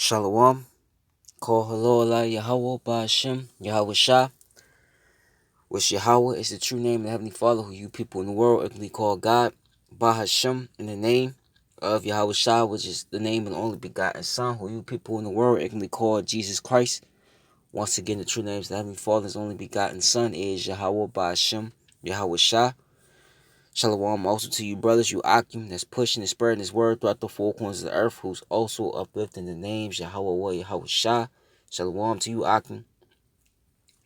Shalom. Call hello Allah Yahweh Ba'ashem Yahweh Shah, which Yahweh is the true name of the Heavenly Father, who you people in the world openly call God. Bahashem, in the name of Yahweh Shah, which is the name of the only begotten Son, who you people in the world openly call Jesus Christ. Once again, the true name of the Heavenly Father's only begotten Son is Yahweh Ba'ashem Yahweh Shah. Shalom also to you brothers, you Akim, that's pushing and spreading his word throughout the four corners of the earth, who's also uplifting the names Yahweh Yahweh Shah. Shalom to you Akim.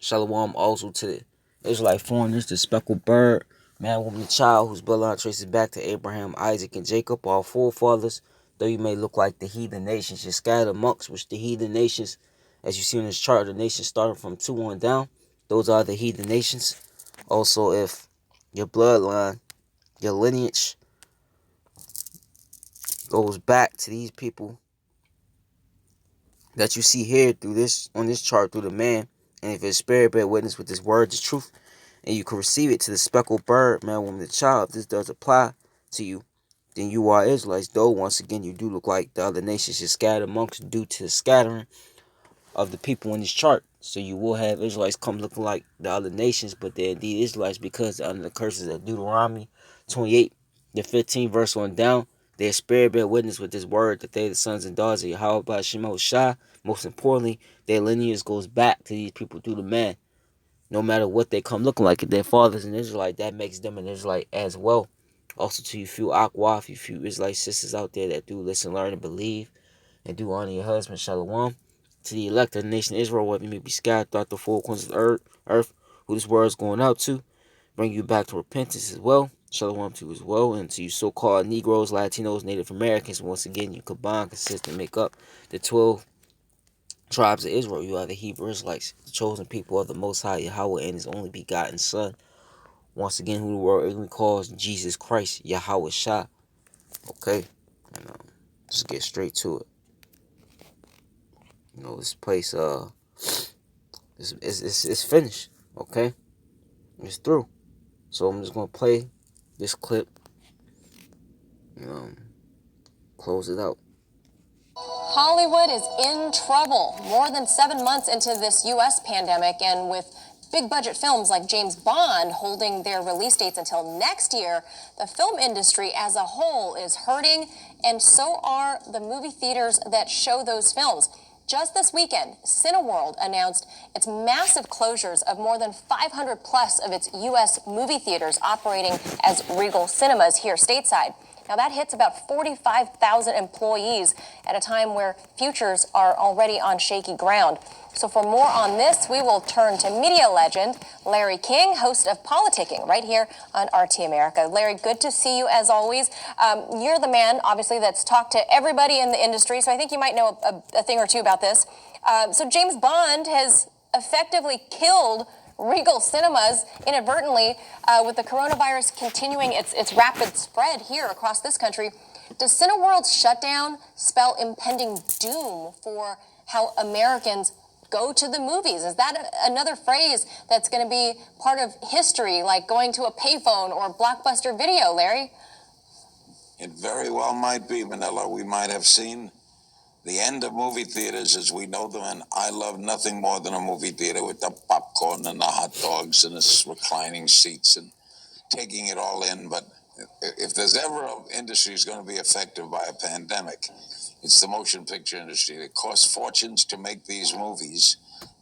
Shalom also to the Israelite foreigners, the speckled bird, man, woman, and child, whose bloodline traces back to Abraham, Isaac, and Jacob, our forefathers. Though you may look like the heathen nations, you're scattered amongst which the heathen nations, as you see in this chart, the nations starting from 2 on down. Those are the heathen nations. Also, if your bloodline, your lineage goes back to these people that you see here through this on this chart through the man, and if his spirit bear witness with this word, the truth, and you can receive it to the speckled bird, man, woman, and child, if this does apply to you, then you are Israelites. Though once again you do look like the other nations you're scattered amongst due to the scattering of the people in this chart. So you will have Israelites come looking like the other nations, but they're indeed Israelites because they're under the curses of Deuteronomy 28, the 15th verse on down. Their spirit bear witness with this word that they are the sons and daughters of Yahweh by Shema Shah. Most importantly, their lineage goes back to these people through the man. No matter what they come looking like, if their father's an Israelite, that makes them an Israelite as well. Also to you few Akwaf, you few Israelite sisters out there that do listen, learn, and believe, and do honor your husband, Shalom. To the elect of the nation of Israel, whether you may be scattered throughout the four corners of the earth, who this word is going out to, bring you back to repentance as well. Shalom to you as well. And to you so-called Negroes, Latinos, Native Americans, once again, you combine, consist, and make up the 12 tribes of Israel. You are the Hebrew Israelites, the chosen people of the Most High Yahweh and His only begotten Son. Once again, who the world even calls Jesus Christ, Yahweh Shah. Okay, and just get straight to it. You know, this place, it's finished. Okay, it's through. So I'm just gonna play this clip and close it out. Hollywood is in trouble more than 7 months into this U.S. pandemic, and with big budget films like James Bond holding their release dates until next year, the film industry as a whole is hurting, and so are the movie theaters that show those films. Just this weekend, Cineworld announced its massive closures of more than 500 plus of its U.S. movie theaters operating as Regal Cinemas here stateside. Now that hits about 45,000 employees at a time where futures are already on shaky ground. So for more on this, we will turn to media legend Larry King, host of Politicking, right here on RT America. Larry, good to see you as always. You're the man, obviously, that's talked to everybody in the industry, so I think you might know a thing or two about this. So James Bond has effectively killed Regal Cinemas inadvertently with the coronavirus continuing its rapid spread here across this country. Does Cineworld's shutdown spell impending doom for how Americans go to the movies? Is that another phrase that's going to be part of history, like going to a payphone or Blockbuster Video, Larry? It very well might be, Manila. We might have seen the end of movie theaters as we know them, and I love nothing more than a movie theater with the popcorn and the hot dogs and the reclining seats and taking it all in. But if there's ever an industry is going to be affected by a pandemic, it's the motion picture industry. It costs fortunes to make these movies,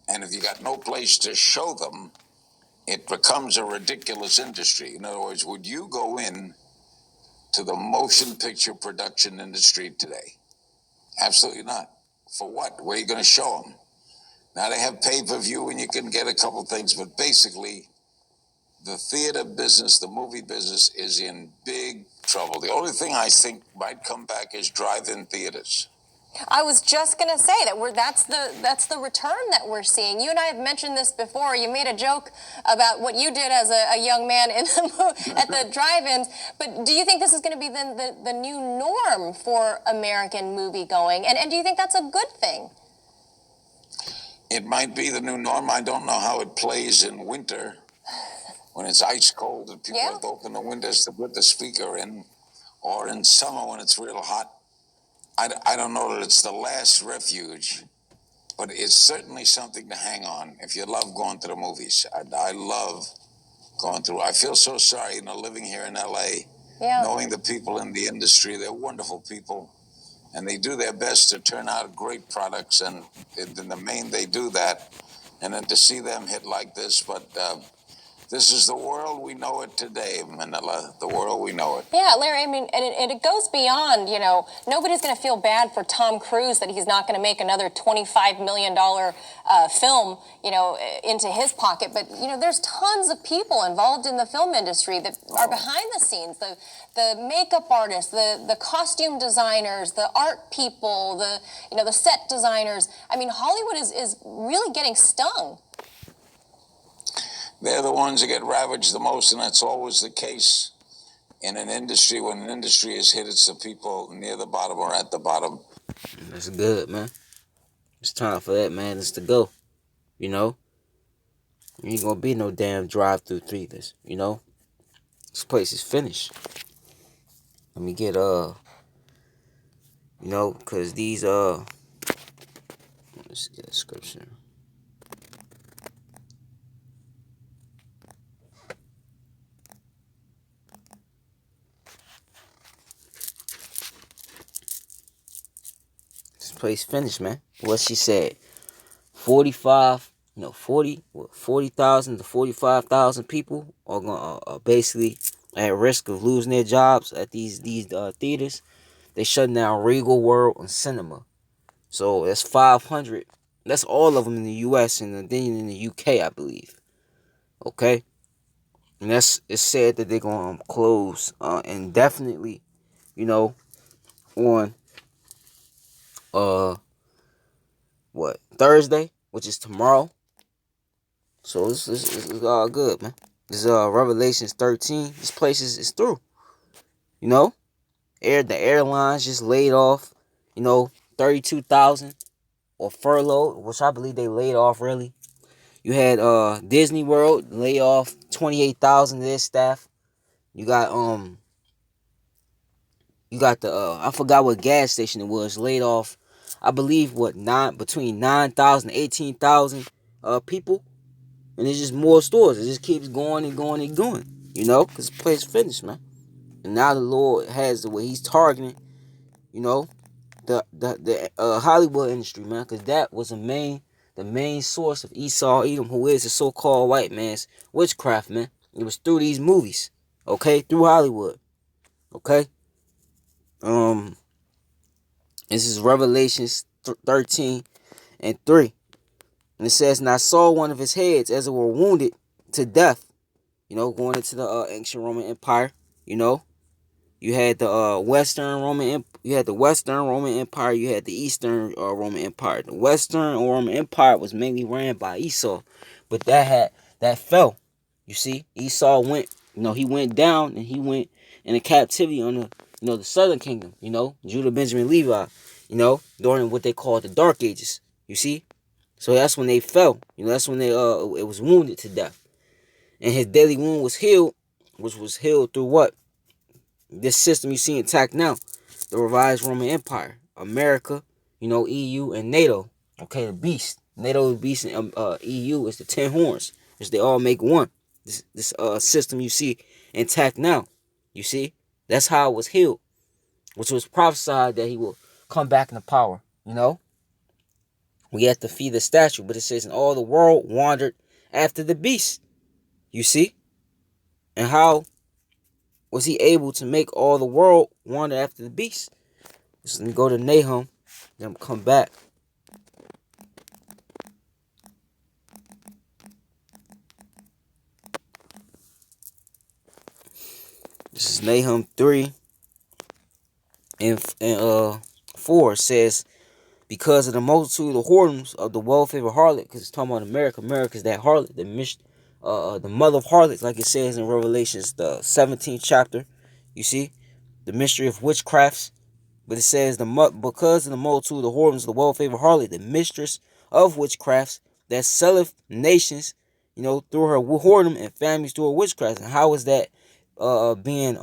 and if you got no place to show them, it becomes a ridiculous industry. In other words, would you go in to the motion picture production industry today? Absolutely not. For what? Where are you going to show them? Now they have pay-per-view and you can get a couple things, but basically the theater business, the movie business is in big trouble. The only thing I think might come back is drive-in theaters. I was just going to say that that's the return that we're seeing. You and I have mentioned this before. You made a joke about what you did as a young man in at the drive-ins. But do you think this is going to be the new norm for American movie going? And do you think that's a good thing? It might be the new norm. I don't know how it plays in winter when it's ice cold and people have to open the windows to put the speaker in, or in summer when it's real hot. I don't know that it's the last refuge, but it's certainly something to hang on if you love going to the movies. I love going through. I feel so sorry, living here in LA, Yeah. knowing the people in the industry. They're wonderful people, and they do their best to turn out great products. And in the main, they do that. And then to see them hit like this, but this is the world we know it today, Manila. The world we know it. Yeah, Larry, I mean, and it goes beyond, nobody's going to feel bad for Tom Cruise that he's not going to make another $25 million film, into his pocket. But, there's tons of people involved in the film industry that are behind the scenes, the makeup artists, the costume designers, the art people, the set designers. I mean, Hollywood is really getting stung. They're the ones that get ravaged the most, and that's always the case in an industry. When an industry is hit, it's the people near the bottom or at the bottom. That's good, man. It's time for that, man. It's to go. You ain't gonna be no damn drive-through theaters. This place is finished. Let me get cause these let's get a scripture. This place finished, man. What she said, 40,000 to 45,000 people are gonna basically at risk of losing their jobs at these theaters. They shutting down Regal World and Cinema. So that's 500. That's all of them in the U.S. and then in the U.K. I believe. Okay, and it's said that they're gonna close indefinitely. On Thursday, which is tomorrow. So it's all good, man. This Revelations 13. This place is through. The airlines just laid off, 32,000 or furloughed, which I believe they laid off really. You had Disney World lay off 28,000 of their staff. You got the I forgot what gas station it was, laid off, I believe between 9,000 and 18,000 people. And it's just more stores. It just keeps going and going and going. Because the place finished, man. And now the Lord has the way He's targeting, the Hollywood industry, man. Because that was the main source of Esau Edom, who is the so-called white man's witchcraft, man. It was through these movies, okay, through Hollywood, okay. This is Revelations 13 and 3. And it says, and I saw one of his heads as it were wounded to death. Going into the ancient Roman Empire. You had the Western Roman Empire. You had the Western Roman Empire. You had the Eastern Roman Empire. The Western Roman Empire was mainly ran by Esau, but that fell. You see, Esau went. He went down and he went into captivity on the Southern Kingdom. Judah, Benjamin, Levi. During what they call the Dark Ages. You see. So that's when they fell. That's when it was wounded to death. And his deadly wound was healed, which was healed through what? This system you see intact now. The revised Roman Empire. America, EU, and NATO. Okay, the beast. NATO, the beast, and EU is the 10 horns. Which they all make one. This system you see intact now. You see? That's how it was healed. Which was prophesied that he will come back into power. We have to feed the statue, but it says, and all the world wandered after the beast. You see? And how was he able to make all the world wander after the beast? Just let me go to Nahum, then come back. This is Nahum 3 and 4 says, because of the multitude of whoredoms of the well-favored harlot, because it's talking about America. America's that harlot, the mother of harlots, like it says in Revelations, the 17th chapter. You see, the mystery of witchcrafts. But it says because of the multitude of the whoredoms of the well-favored harlot, the mistress of witchcrafts, that selleth nations, through her whoredom, and families through her witchcrafts. And how is that being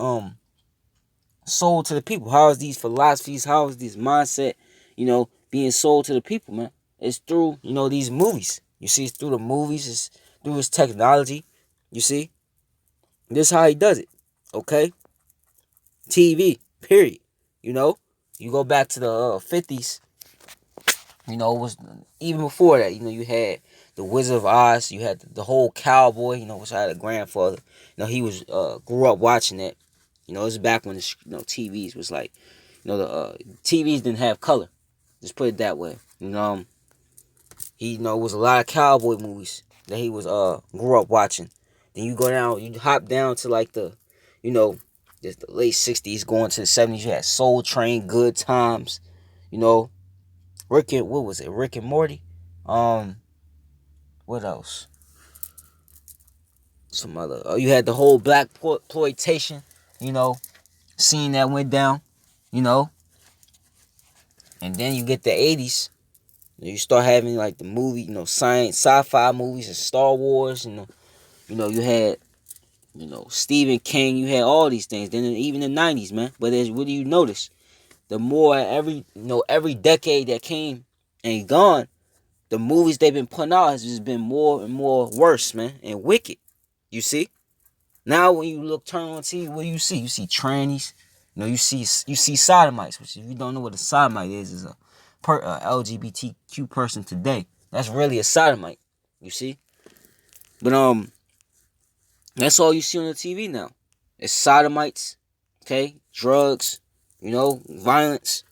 sold to the people? How is these philosophies, how is this mindset, being sold to the people, man? It's through, these movies. You see, it's through the movies, it's through his technology. You see? This is how he does it. Okay? TV, period. You go back to the 50s, it was even before that, you had the Wizard of Oz, you had the whole cowboy, which I had a grandfather. He was grew up watching that. It was back when the TVs was like, the TVs didn't have color. Just put it that way. He it was a lot of cowboy movies that he was grew up watching. Then you hop down to like the, just the late 60s going to the 70s. You had Soul Train, Good Times, Rick and Morty? What else? Some other. You had the whole black exploitation, scene that went down, and then you get the 80s. You start having like the movie, science, sci-fi movies and Star Wars, and you had, Stephen King. You had all these things. Then even the 90s, man. But what do you notice? The more every decade that came and gone, the movies they've been putting out has just been more and more worse, man, and wicked. You see? Now when you turn on TV, what do you see? You see trannies. You see sodomites, which if you don't know what a sodomite is a LGBTQ person today. That's really a sodomite. You see? But that's all you see on the TV now. It's sodomites, okay? Drugs, violence,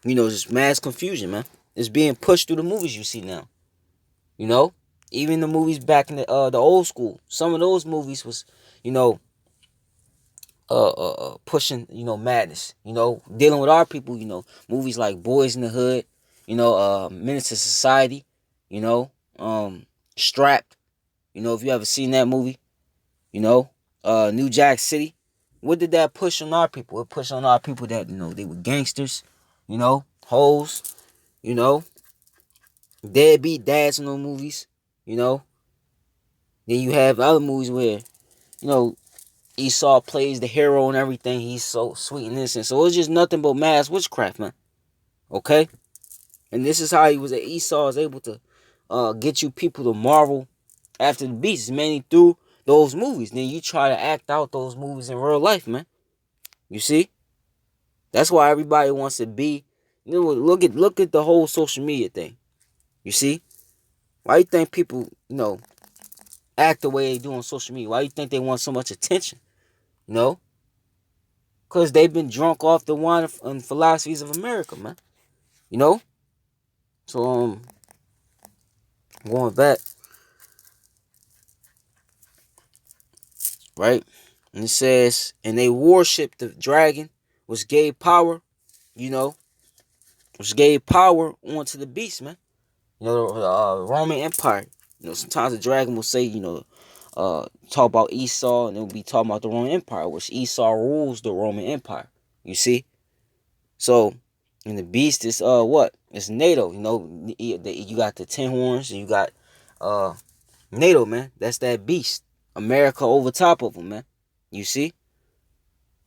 just mass confusion, man. It's being pushed through the movies you see now. Even the movies back in the old school. Some of those movies was, pushing, madness. Dealing with our people. Movies like Boys in the Hood. Menace to Society. Strapped. If you ever seen that movie. New Jack City. What did that push on our people? It pushed on our people that they were gangsters. Hoes. Deadbeat dads in those movies. Then you have other movies where, Esau plays the hero and everything. He's so sweet and innocent. So it's just nothing but mass witchcraft, man. Okay? And this is how Esau is able to get you people to marvel after the beast. It's mainly through those movies. Then you try to act out those movies in real life, man. You see? That's why everybody wants to be. Look at the whole social media thing. You see? Why you think people, act the way they do on social media? Why you think they want so much attention? Because they've been drunk off the wine and philosophies of America, man. So, going back, right? And it says, and they worshiped the dragon, which gave power, which gave power onto the beast, man. The Roman Empire. Sometimes the dragon will say, talk about Esau, and it will be talking about the Roman Empire, which Esau rules the Roman Empire. You see? So, and the beast is what? It's NATO. You got the 10 horns, and you got NATO, man. That's that beast. America over top of them, man. You see?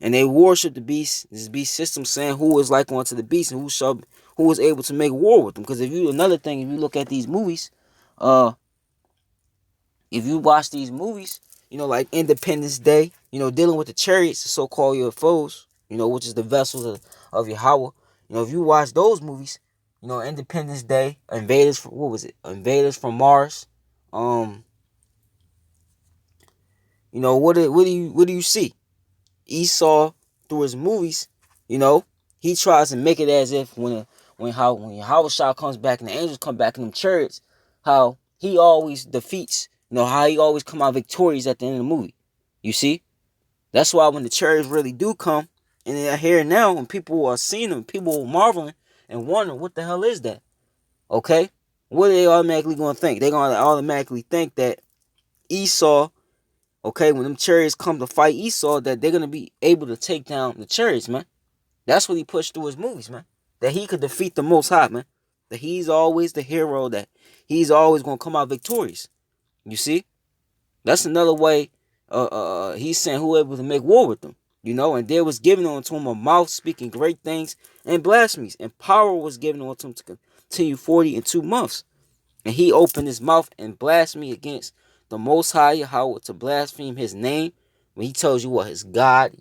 And they worship the beast, this beast system, saying who is like unto the beast and who is able to make war with them. Because if you look at these movies, if you watch these movies, like Independence Day, dealing with the chariots, the so-called UFOs, which is the vessels of Yahweh. If you watch those movies, Independence Day, Invaders from Mars. What do you see? Esau, through his movies, he tries to make it as if when Yahweh Shah comes back and the angels come back in them chariots, how he always defeats, how he always come out victorious at the end of the movie. You see? That's why when the chariots really do come, and they're here now, when people are seeing them, people are marveling and wondering, what the hell is that? Okay? What are they automatically going to think? They're going to automatically think that Esau, okay, when them chariots come to fight Esau, that they're going to be able to take down the chariots, man. That's what he pushed through his movies, man. That he could defeat the Most High, man. That he's always the hero, that he's always going to come out victorious. You see? That's another way, he sent whoever to make war with them, and there was given unto him a mouth speaking great things and blasphemies, and power was given unto him to continue 42 months. And he opened his mouth and blasphemy against the Most High Yahweh, to blaspheme his name, when he tells you what his God,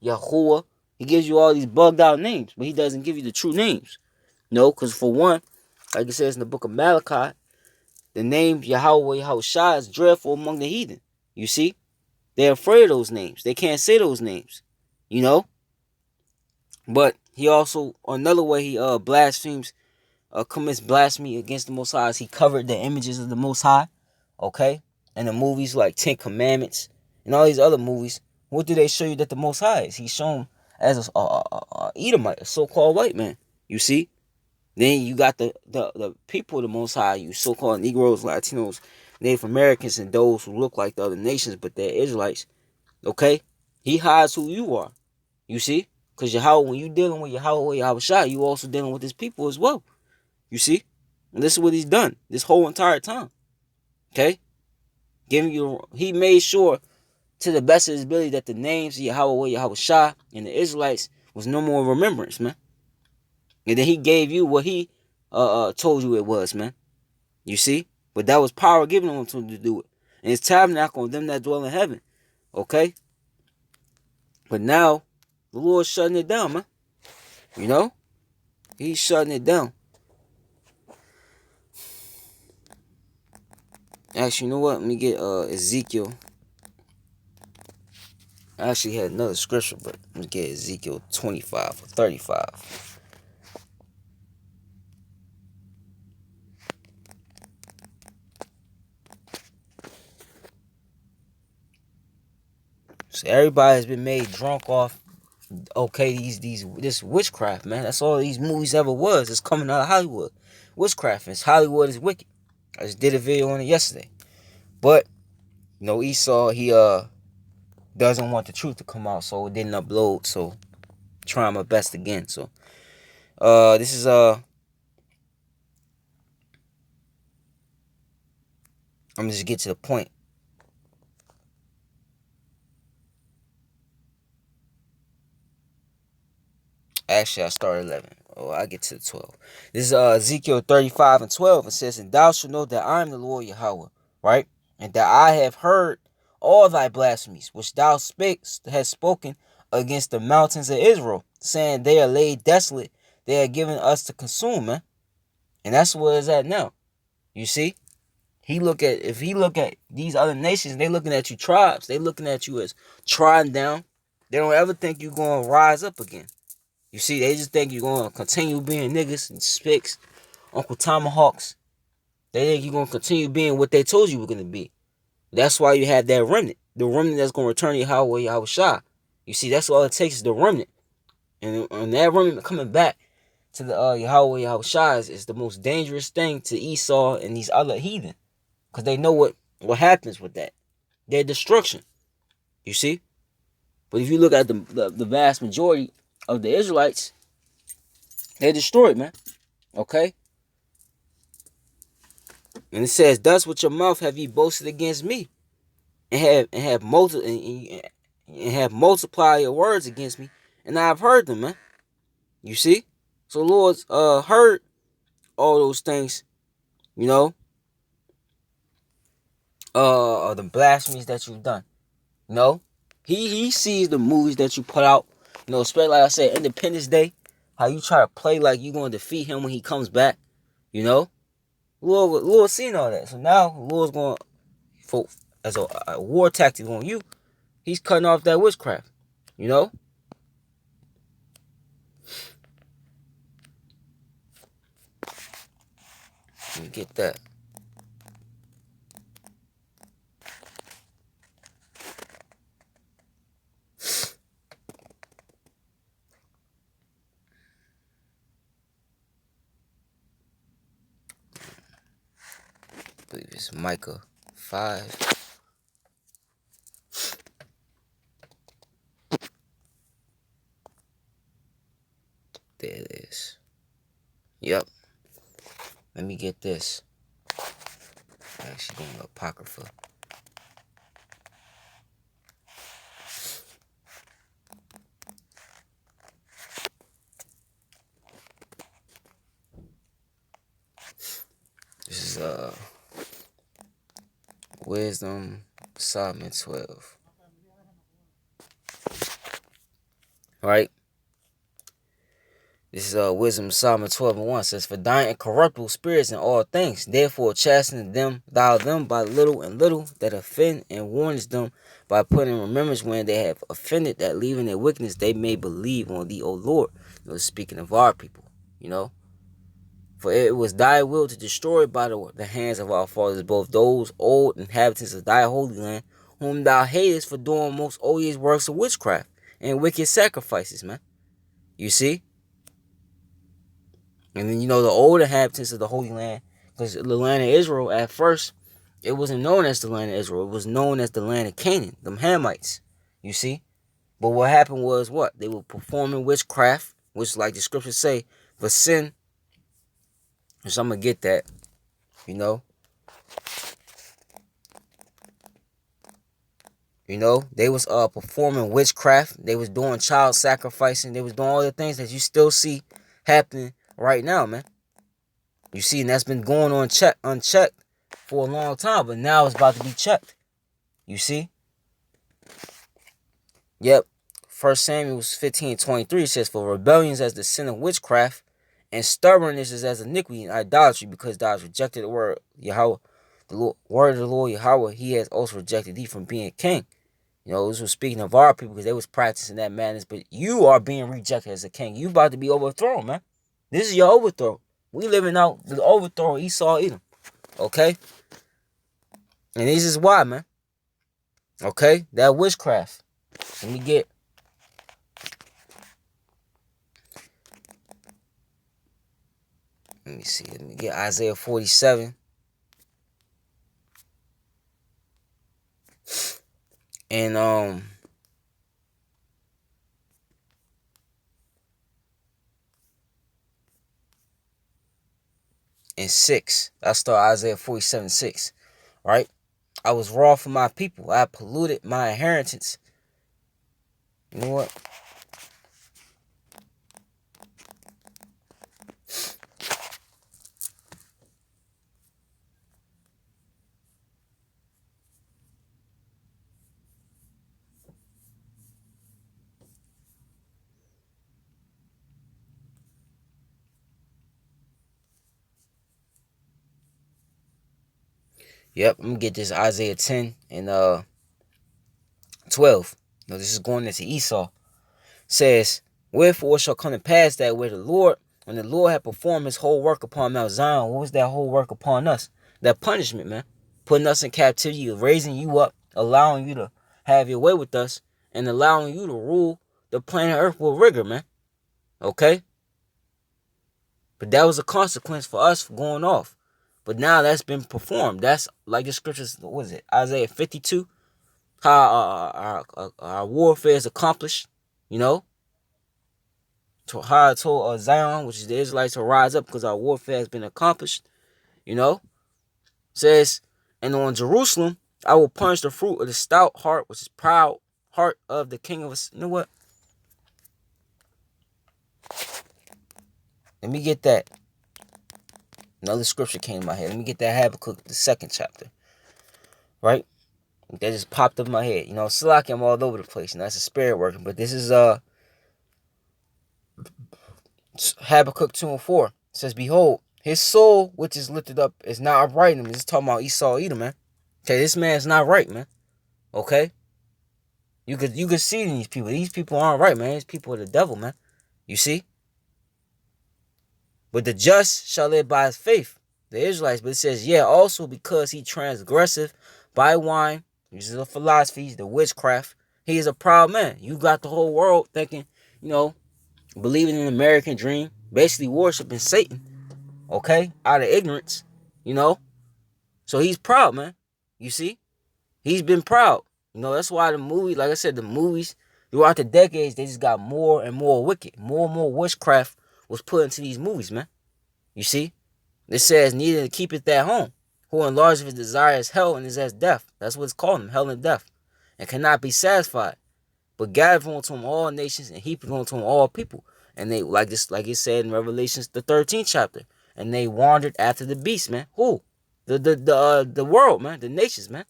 Yahuwah. He gives you all these bugged out names, but he doesn't give you the true names. No, because for one, like it says in the book of Malachi, the name Yahweh Yahushua is dreadful among the heathen. You see? They're afraid of those names. They can't say those names. You know? But he also, another way he blasphemes, commits blasphemy against the Most High, is he covered the images of the Most High. Okay? And the movies like Ten Commandments and all these other movies, what do they show you that the Most High is? He's shown as a Edomite, a so-called white man. You see? Then you got the people of the Most High, you so-called Negroes, Latinos, Native Americans, and those who look like the other nations, but they're Israelites. Okay? He hides who you are. You see? Because Yahweh, when you dealing with Yahweh Yahushua, you also dealing with his people as well. You see? And this is what he's done this whole entire time. Okay? He made sure to the best of his ability that the names of Yahweh Yahushua and the Israelites was no more remembrance, man. And then he gave you what he told you it was, man. You see? But that was power given unto him to do it. And it's tabernacle on them that dwell in heaven. Okay? But now, the Lord's shutting it down, man. You know? He's shutting it down. Actually, you know what? Let me get Ezekiel. I actually had another scripture, but let me get Ezekiel 25 or 35. So everybody has been made drunk off, okay, this witchcraft, man. That's all these movies ever was. It's coming out of Hollywood. Witchcraft. And Hollywood is wicked. I just did a video on it yesterday. But, Esau, he doesn't want the truth to come out, so it didn't upload. So, trying my best again. So, this is I'm gonna just get to the point. Actually, I started 11. Oh, I get to the 12. This is Ezekiel 35 and 12. It says, "And thou shalt know that I am the Lord Yahweh, right? And that I have heard all thy blasphemies, which thou hast spoken against the mountains of Israel, saying they are laid desolate. They are given us to consume, man." And that's where it's at now. You see? If he look at these other nations, they looking at you tribes. They looking at you as trodden down. They don't ever think you're going to rise up again. You see, they just think you're going to continue being niggas and spicks, Uncle Tomahawks. They think you're going to continue being what they told you were going to be. That's why you have that remnant. The remnant that's going to return to Yahweh Yahushua. You see, that's all it takes is the remnant. And that remnant coming back to the Yahweh Yahushua is the most dangerous thing to Esau and these other heathen. Because they know what happens with that. Their destruction. You see? But if you look at the vast majority of the Israelites, they're destroyed, man. Okay? And it says, "Thus with your mouth have ye boasted against me, and have multiplied your words against me, and I have heard them," man. You see? So Lord's heard all those things, the blasphemies that you've done. He sees the movies that you put out, especially like I said, Independence Day, how you try to play like you're going to defeat him when he comes back, Lord seen all that. So now Lord's going as a war tactic on you. He's cutting off that witchcraft, Let me get that. I believe it's Micah 5. There it is. Yep. Let me get this. Actually, going to Apocrypha. Wisdom, Solomon 12. Right? This is Wisdom, Solomon 12:1 says, "For thine incorruptible spirits in all things, therefore chasten thou them by little and little that offend, and warnest them by putting in remembrance when they have offended, that leaving their wickedness they may believe on thee, O Lord." Speaking of our people, For it was thy will to destroy by the hands of our fathers both those old inhabitants of thy holy land, whom thou hatest for doing most odious works of witchcraft and wicked sacrifices, man. You see? And then, the old inhabitants of the Holy Land, because the land of Israel, at first, it wasn't known as the land of Israel. It was known as the land of Canaan, them Hamites. You see? But what happened was what? They were performing witchcraft, which, like the scriptures say, for sin. So I'm going to get that, They was performing witchcraft. They was doing child sacrificing. They was doing all the things that you still see happening right now, man. You see, and that's been going on unchecked for a long time, but now it's about to be checked. You see? Yep. 1 Samuel 15:23 says, "For rebellions as the sin of witchcraft, and stubbornness is as iniquity and idolatry, because thou hast rejected the word Yahweh, word of the Lord Yahweh, he has also rejected thee from being king." This was speaking of our people because they was practicing that madness, but you are being rejected as a king. You about to be overthrown, man. This is your overthrow. We living out the overthrow of Esau, Edom. Okay? And this is why, man. Okay? That witchcraft. Let me get Isaiah 47. And and 6. I start Isaiah 47:6. Right? "I was wroth for my people. I polluted my inheritance." You know what? Yep, I'm gonna get this Isaiah 10 and 12. This is going into Esau. Says, "Wherefore it shall come to pass that when the Lord had performed his whole work upon Mount Zion," what was that whole work upon us? That punishment, man. Putting us in captivity, raising you up, allowing you to have your way with us, and allowing you to rule the planet Earth with rigor, man. Okay? But that was a consequence for us for going off. But now that's been performed. That's like the scriptures, what is it? Isaiah 52. How our warfare is accomplished, How I told Zion, which is the Israelites, to rise up because our warfare has been accomplished, Says, "And on Jerusalem, I will punish the fruit of the stout heart, which is proud heart of the king of us." You know what? Let me get that. Another scripture came to my head. Let me get that Habakkuk, the 2nd chapter. Right? That just popped up in my head. Salaki, I'm all over the place. That's the spirit working. But this is Habakkuk 2:4. It says, "Behold, his soul which is lifted up is not upright in him." This is talking about Esau, Edom, man. Okay, this man's not right, man. Okay? You could see in these people. These people aren't right, man. These people are the devil, man. You see? "But the just shall live by his faith." The Israelites, but it says, "Yeah, also because he transgressive by wine," uses the philosophies, the witchcraft. "He is a proud man." You got the whole world thinking, believing in the American dream, basically worshiping Satan, okay, out of ignorance, So he's proud, man. You see? He's been proud. That's why the movies, like I said, the movies, throughout the decades, they just got more and more wicked. More and more witchcraft was put into these movies, man. You see? It says, "Neither keepeth that home, who enlargeth his desire is hell and is as death." That's what it's called him, hell and death. "And cannot be satisfied, but gathereth unto him all nations and heapeth unto him all people." And they, like it said in Revelations, the 13th chapter, "And they wandered after the beast," man. Who? The world, man. The nations, man.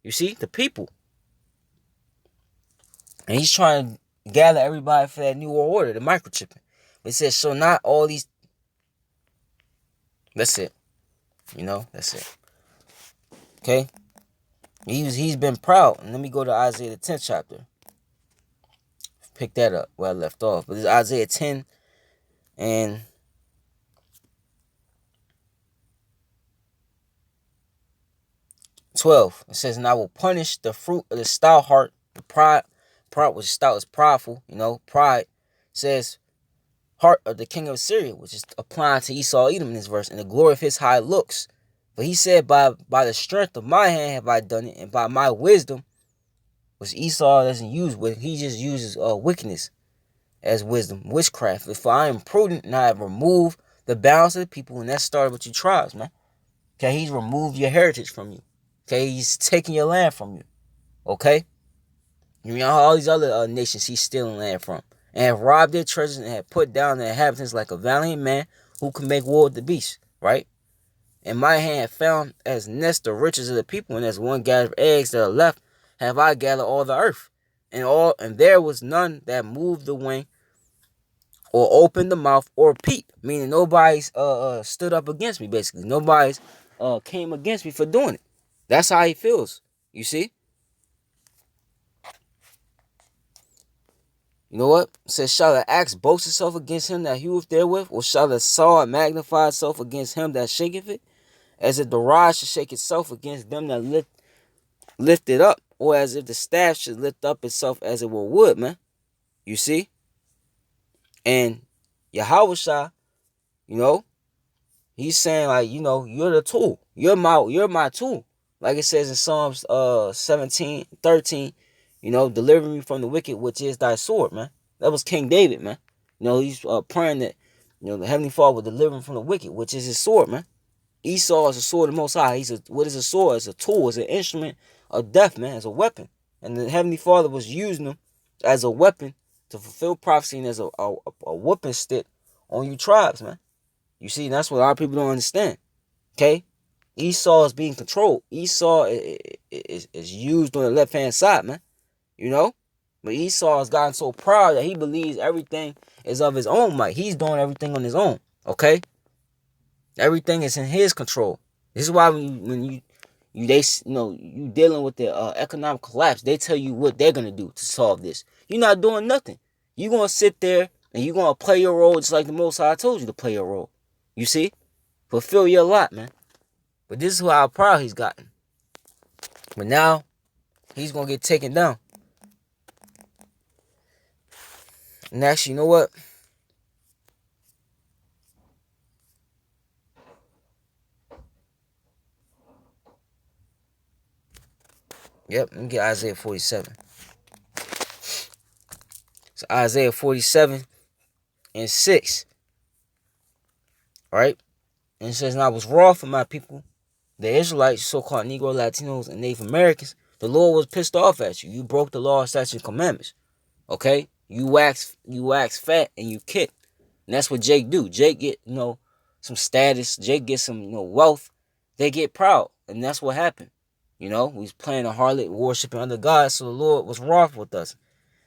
You see, the people. And he's trying to gather everybody for that new world order, the microchipping. But it says, so not all these. That's it. That's it. Okay? He's been proud. And let me go to Isaiah the 10th chapter. Pick that up where I left off. But this is Isaiah 10 and 12. It says, and I will punish the fruit of the stout heart, the pride which is stout is prideful, pride. It says, heart of the king of Assyria, which is applying to Esau Edom in this verse, and the glory of his high looks. But he said, by the strength of my hand have I done it, and by my wisdom, which Esau doesn't use, but he just uses wickedness as wisdom, witchcraft. If I am prudent and I have removed the balance of the people, and that started with your tribes, man. Okay, he's removed your heritage from you. Okay, he's taking your land from you. Okay, you know all these other nations he's stealing land from, and have robbed their treasures and have put down their inhabitants like a valiant man who can make war with the beast, right? And my hand have found as nest the riches of the people, and as one gathered eggs that are left, have I gathered all the earth, and there was none that moved the wing, or opened the mouth, or peeped. Meaning nobody's stood up against me. Basically, nobody's came against me for doing it. That's how he feels. You see. You know what? It says, shall the axe boast itself against him that heweth therewith, or shall the sword magnify itself against him that shaketh it? As if the rod should shake itself against them that lift it up, or as if the staff should lift up itself as it were wood, man. You see? And Yahushua, he's saying, like, you're the tool. You're my tool. Like it says in Psalms 17:13, deliver me from the wicked, which is thy sword, man. That was King David, man. He's praying that, the Heavenly Father will deliver him from the wicked, which is his sword, man. Esau is a sword of the Most High. What is a sword? It's a tool. It's an instrument of death, man. It's a weapon. And the Heavenly Father was using them as a weapon to fulfill prophecy and as a whooping stick on you tribes, man. You see, that's what a lot of people don't understand. Okay? Esau is being controlled. Esau is used on the left-hand side, man. But Esau has gotten so proud that he believes everything is of his own might. He's doing everything on his own. Okay? Everything is in his control. This is why when you dealing with the economic collapse, they tell you what they're gonna do to solve this. You're not doing nothing. You're gonna sit there and you're gonna play your role just like the Most High told you to play your role. You see? Fulfill your lot, man. But this is how proud he's gotten. But now he's gonna get taken down. And actually, you know what? Yep, let me get Isaiah 47. So Isaiah 47 and 6. Right? And it says, and I was wroth for my people, the Israelites, so-called Negro, Latinos, and Native Americans. The Lord was pissed off at you. You broke the law, statutes, and commandments. Okay? You wax fat and you kick. And that's what Jake do. Jake get, some status. Jake get some, wealth. They get proud. And that's what happened. We was playing a harlot, worshiping other gods, so the Lord was wroth with us.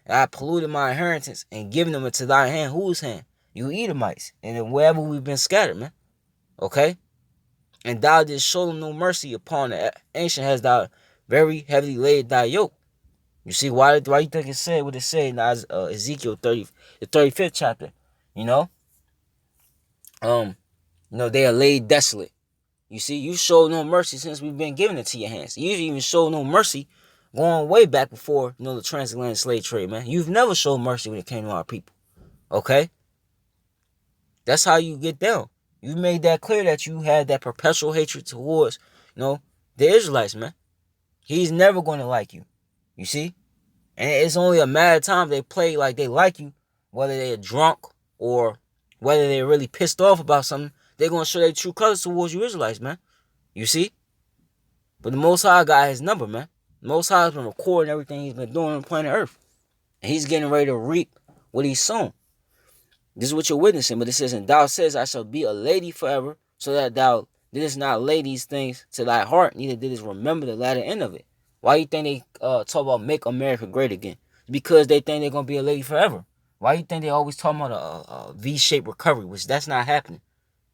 And I polluted my inheritance and given them into thy hand. Whose hand? You Edomites. And then wherever we've been scattered, man. Okay? And thou didst show them no mercy upon the ancient, has thou very heavily laid thy yoke. You see, why you think it said what it said in Ezekiel 30, the 35th chapter? They are laid desolate. You see, you showed no mercy since we've been giving it to your hands. You even showed no mercy going way back before, the transatlantic slave trade, man. You've never showed mercy when it came to our people. Okay? That's how you get down. You made that clear that you had that perpetual hatred towards, the Israelites, man. He's never going to like you. You see? And it's only a matter of time they play like they like you, whether they're drunk or whether they're really pissed off about something. They're going to show their true colors towards you Israelites, man. You see? But the Most High got his number, man. The Most High has been recording everything he's been doing on planet Earth. And he's getting ready to reap what he's sown. This is what you're witnessing. But it says, and thou says, I shall be a lady forever, so that thou didst not lay these things to thy heart, neither didst remember the latter end of it. Why you think they talk about make America great again? Because they think they're gonna be a lady forever. Why you think they always talking about a V-shaped recovery, which that's not happening?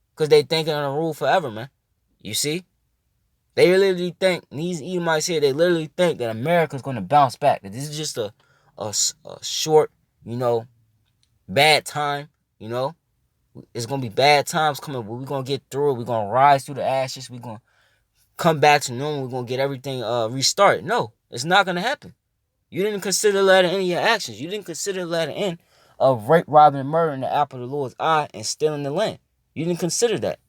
Because they thinking on a rule forever, man. You see? They literally think, these Edomites here, they literally think that America's gonna bounce back. That this is just a short, bad time, It's gonna be bad times coming, but we're gonna get through it. We're gonna rise through the ashes. We're gonna come back to normal. We're gonna get everything restarted. No, it's not gonna happen. You didn't consider that in any of your actions. You didn't consider that in of rape, robbing, and murder in the apple of the Lord's eye and stealing the land. You didn't consider that.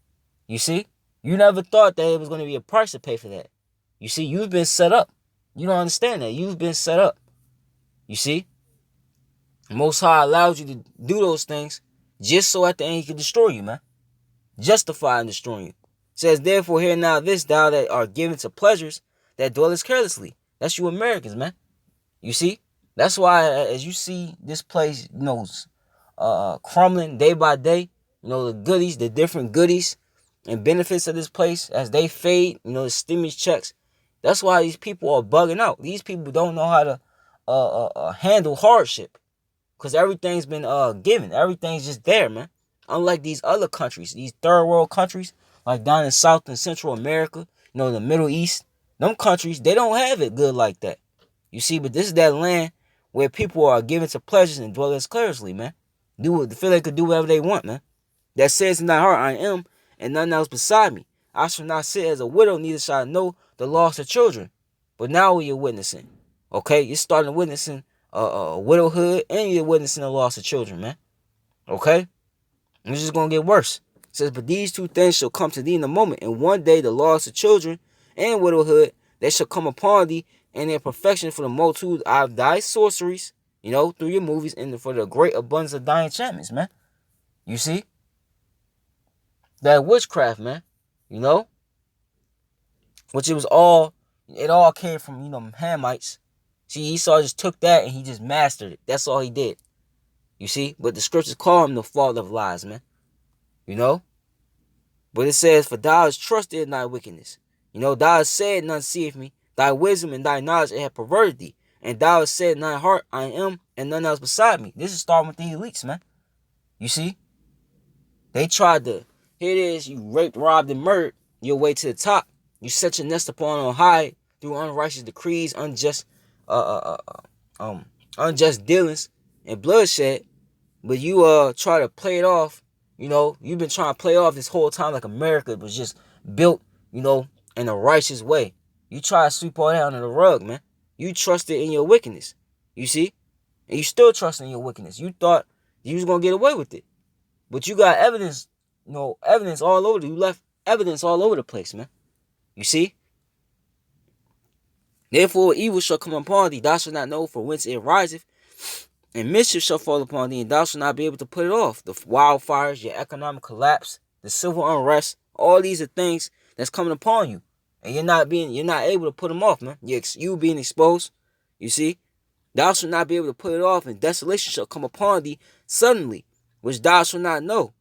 You see? You never thought that it was going to be a price to pay for that. You see, you've been set up. You don't understand that. You've been set up. You see? The Most High allows you to do those things just so at the end he can destroy you, man. Justify and destroy you. It says, therefore, hear now this, thou that are given to pleasures that dwellest carelessly. That's you Americans, man. You see? That's why as you see this place, crumbling day by day, the goodies, the different goodies and benefits of this place as they fade, the stimulus checks. That's why these people are bugging out. These people don't know how to handle hardship because everything's been given. Everything's just there, man. Unlike these other countries, these third world countries, like down in South and Central America, the Middle East, them countries, they don't have it good like that. You see, but this is that land where people are given to pleasures and dwell carelessly, man. Feel they could do whatever they want, man. That says in thy heart, I am, and none else beside me. I shall not sit as a widow, neither shall I know the loss of children. But now you're witnessing. Okay? You're starting witnessing widowhood, and you're witnessing the loss of children, man. Okay? And it's just going to get worse. It says, but these two things shall come to thee in a moment. And one day the loss of children and widowhood, they shall come upon thee, and their perfection for the multitude of thy sorceries, through your movies, and for the great abundance of thy enchantments, man. You see? That witchcraft, man. Which it all came from, Hamites. See, Esau just took that and he just mastered it. That's all he did. You see? But the scriptures call him the father of lies, man. But it says, for thou hast trusted in thy wickedness. Thou hast said, none seeth me. Thy wisdom and thy knowledge have perverted thee. And thou hast said in thy heart, I am, and none else beside me. This is starting with the elites, man. You see? They tried to, here it is, you raped, robbed, and murdered your way to the top. You set your nest upon on high through unrighteous decrees, unjust dealings, and bloodshed. But you try to play it off. You've been trying to play off this whole time like America was just built, in a righteous way. You try to sweep all that under the rug, man. You trusted in your wickedness. You see? And you still trust in your wickedness. You thought you was going to get away with it. But you got evidence, evidence all over. You left evidence all over the place, man. You see? Therefore, evil shall come upon thee. Thou shalt not know from whence it riseth. And mischief shall fall upon thee, and thou shalt not be able to put it off. The wildfires, your economic collapse, the civil unrest, all these are things that's coming upon you. And you're not able to put them off, man. You being exposed, you see? Thou shalt not be able to put it off, and desolation shall come upon thee suddenly, which thou shalt not know.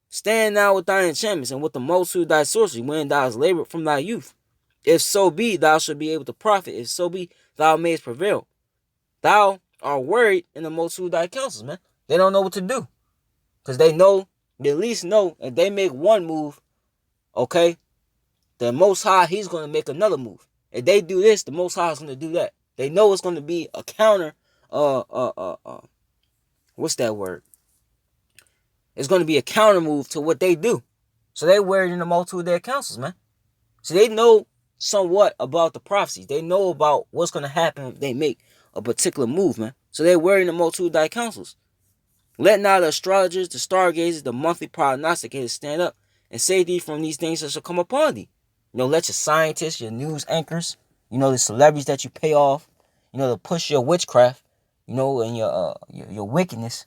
Stand now with thy enchantments, and with the multitude of thy sorcery, when thou hast labored from thy youth. If so be, thou shalt be able to profit. If so be, thou mayest prevail. Thou art worried in the multitude of thy counsels, man. They don't know what to do. Because they at least know, if they make one move, okay, the Most High, he's going to make another move. If they do this, the Most High is going to do that. They know it's going to be a counter, what's that word? It's going to be a counter move to what they do. So they worried in the multitude of their counsels, man. So they know somewhat about the prophecies. They know about what's going to happen if they make a particular move, man. So they're worried in the multitude of thy counsels. Let not the astrologers, the stargazers, the monthly prognosticators stand up and say thee from these things that shall come upon thee. Let your scientists, your news anchors, the celebrities that you pay off, to push your witchcraft, and your wickedness,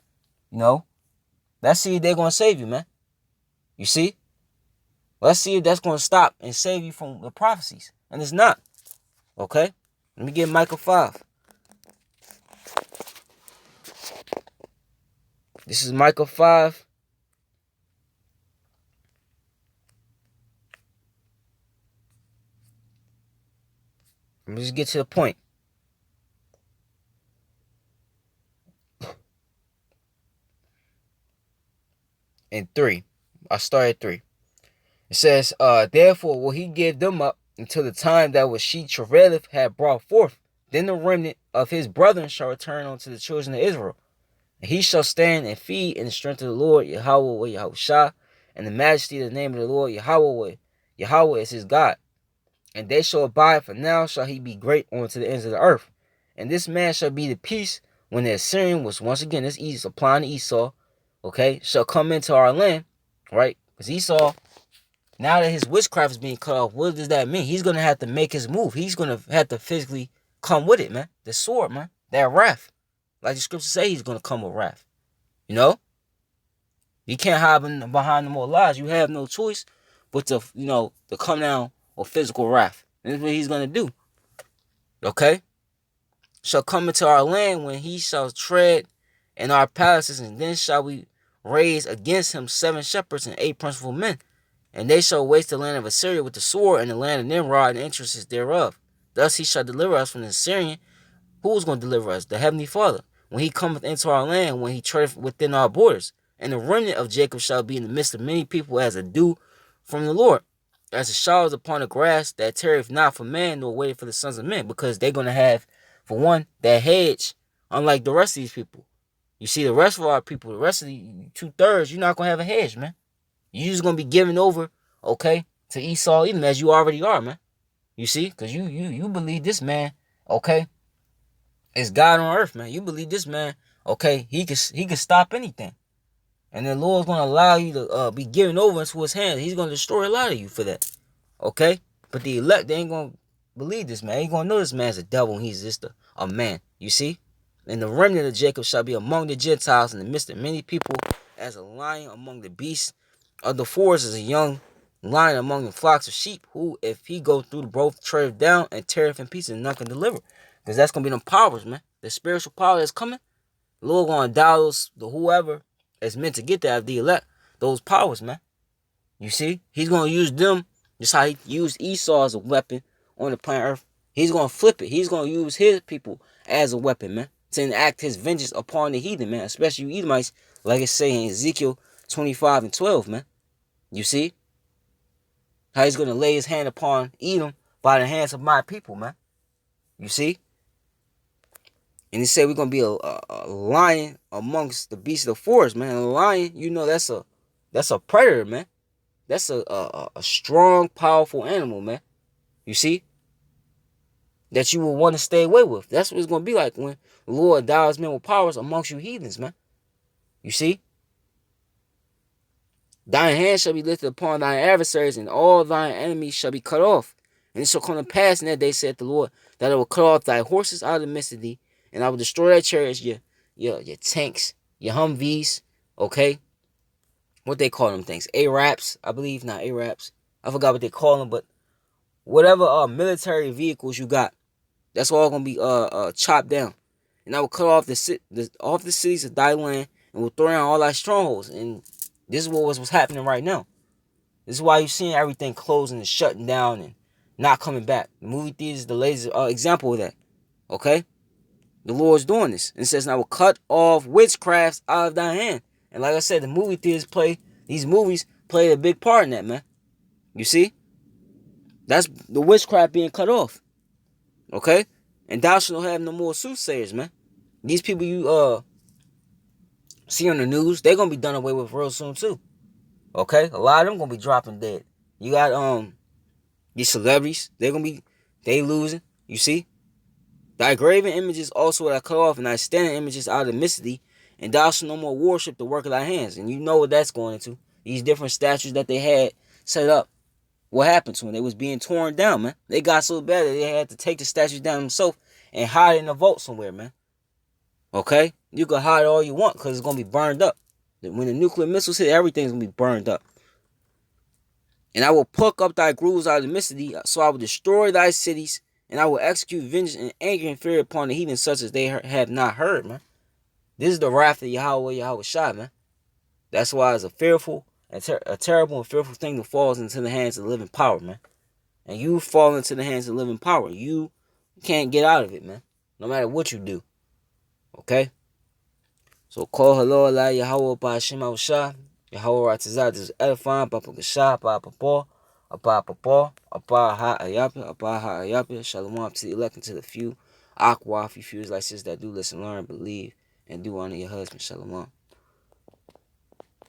let's see if they're going to save you, man. You see? Let's see if that's going to stop and save you from the prophecies. And it's not. Okay? Let me get Micah 5. This is Micah 5. Let me just get to the point. In 3. I start at 3. It says, therefore will he give them up until the time that which she travaileth had brought forth. Then the remnant of his brethren shall return unto the children of Israel. And he shall stand and feed in the strength of the Lord, Yahweh, Yahushua, and the majesty of the name of the Lord, Yahweh. Yahweh is his God. And they shall abide, for now shall he be great unto the ends of the earth. And this man shall be the peace when the Assyrian was, once again, this Esau, applying to Esau, okay, shall come into our land, right? Because Esau, now that his witchcraft is being cut off, what does that mean? He's going to have to make his move. He's going to have to physically come with it, man. The sword, man. That wrath. Like the scriptures say, he's going to come with wrath. You know? You can't hide behind the more lies. You have no choice but to, to come down with physical wrath. And that's what he's going to do. Okay? Shall come into our land when he shall tread in our palaces, and then shall we raise against him 7 shepherds and 8 principal men. And they shall waste the land of Assyria with the sword, and the land of Nimrod and the entrances thereof. Thus he shall deliver us from the Assyrian. Who is going to deliver us? The Heavenly Father. When he cometh into our land, when he treadeth within our borders. And the remnant of Jacob shall be in the midst of many people as a dew from the Lord, as the showers upon the grass that tarrieth not for man, nor waiteth for the sons of men. Because they're going to have, for one, that hedge, unlike the rest of these people. You see, the rest of our people, the rest of the 2/3, you're not going to have a hedge, man. You're just going to be given over, okay, to Esau, even as you already are, man. You see, because you believe this man, okay, is God on earth, man. You believe this man, okay, he can stop anything. And the Lord's going to allow you to be given over into his hands. He's going to destroy a lot of you for that, okay? But the elect, they ain't going to believe this man. They ain't going to know this man's a devil and he's just a man, you see? And the remnant of Jacob shall be among the Gentiles in the midst of many people, as a lion among the beasts of the forest, is a young lion among the flocks of sheep, who, if he go through the both, treadeth down and teareth in pieces, and none can deliver. Because that's going to be them powers, man. The spiritual power that's coming, the Lord going to endow the whoever is meant to get that, the elect, those powers, man. You see? He's going to use them just how he used Esau as a weapon on the planet Earth. He's going to flip it. He's going to use his people as a weapon, man, to enact his vengeance upon the heathen, man, especially you Edomites, like it's saying in Ezekiel 25:12, man. You see? How he's going to lay his hand upon Edom by the hands of my people, man. You see? And he said we're going to be a lion amongst the beasts of the forest, man. And a lion, that's a predator, man. That's a strong, powerful animal, man. You see? That you will want to stay away with. That's what it's going to be like when the Lord endows men with powers amongst you heathens, man. You see? Thine hand shall be lifted upon thine adversaries, and all thine enemies shall be cut off. And it shall come to pass in that day, saith the Lord, that I will cut off thy horses out of the midst of thee, and I will destroy thy chariots, your tanks, your Humvees, okay? What they call them things? Arabs, I believe. Not Arabs. I forgot what they call them, but whatever military vehicles you got, that's all going to be chopped down. And I will cut off the cities of thy land, and will throw down all thy strongholds. And this is what's happening right now. This is why you're seeing everything closing and shutting down and not coming back. The movie theaters is the latest example of that. Okay? The Lord's doing this. And it says, and I will cut off witchcrafts out of thy hand. And like I said, the movie theaters these movies play a big part in that, man. You see? That's the witchcraft being cut off. Okay? And thou shalt have no more soothsayers, man. These people you see on the news, they're gonna be done away with real soon too. Okay? A lot of them gonna be dropping dead. You got these celebrities, they losing, you see? Thy graven images also will I cut off, and thy standing images out of the midst of thee, and thou shalt no more worship the work of thy hands. And you know what that's going into. These different statues that they had set up. What happened to them? They was being torn down, man. They got so bad that they had to take the statues down themselves and hide it in a vault somewhere, man. Okay? You can hide all you want because it's going to be burned up. When the nuclear missiles hit, everything's going to be burned up. And I will pluck up thy grooves out of the midst of thee, so I will destroy thy cities, and I will execute vengeance and anger and fear upon the heathen such as they have not heard, man. This is the wrath of Yahweh Yahushua, man. That's why it's a fearful, a terrible and fearful thing that falls into the hands of the living power, man. And you fall into the hands of the living power. You can't get out of it, man. No matter what you do. Okay? So call hello Allah Yahweh Ba'ashim Awshah. Yahweh Ratazad is edifying, Papa Gashah, Papa Paul, Papa Ha Ayapia, Ha Ayapia, Shalom to the elect and to the few. Aqua, if you fuse like sisters that do listen, learn, believe, and do honor your husband. Shalom.